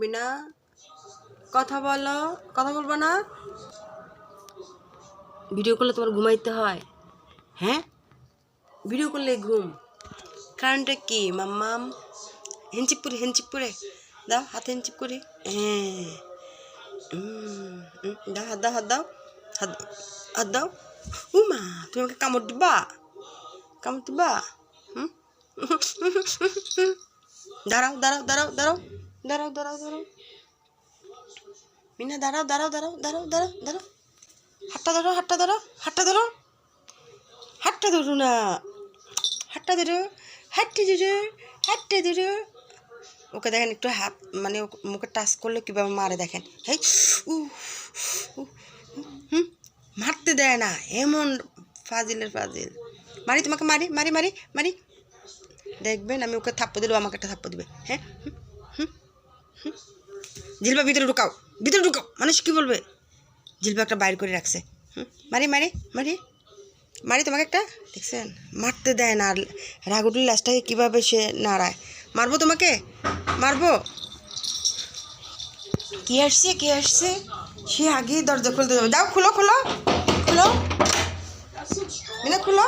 বিনা কথা বলো, কথা বলবো না? ভিডিও করলে তোমার ঘুমাইতে হয়? হ্যাঁ, ভিডিও করলে ঘুম। কারণটা কি মাম্মাম? হেঞ্চিপ করে দাও, হাতে হেঞ্চিপ করে। হ্যাঁ, দাও, হাত দাও, হাত দাও, হাত দাও। মা, তুমি আমাকে কামড় দিবা? কামড় দিবা? হুম, দাঁড়াও দাঁড়াও দাঁড়াও দাঁড়াও দাঁড়াও দাঁড়াও দাঁড়াও মিনা, দাঁড়াও দাঁড়াও দাঁড়াও দাঁড়াও দাঁড়াও দাঁড়াও। হাতটা ধরো, হাতটা ধরো, হাতটা ধরো, হাতটা ধরো না, হাতটা ধরো, হাতটা ধরো, হাতটা ধরো। ওকে দেখেন একটু হাত মানে মুখে টাচ করলে কীভাবে মারে দেখেন। হেই, মারতে দেয় না, এমন ফাজিলের ফাজিল। মারি তোমাকে, মারি মারি মারি মারি। দেখবেন আমি ওকে থাপ্পড় দিলেও আমাকে একটা থাপ্পড় দিবে। হ্যাঁ, জিলবা ভিতরে ঢুকাও, ভিতরে ঢুকাও, মানুষ কী বলবে? জিলবা একটা বাইর করে রাখছে। মারি মারি মারি মারি তোমাকে একটা। দেখছেন, মারতে দেয় না। রাগুটুর লাশটাকে কীভাবে সে নাড়ায়। মারবো তোমাকে, মারবো। কে আসছে, কে আসছে? সে আগেই দরজা খুলতে যাবে। যাও, খুলো খুলো খুলো, মিনা খুলো।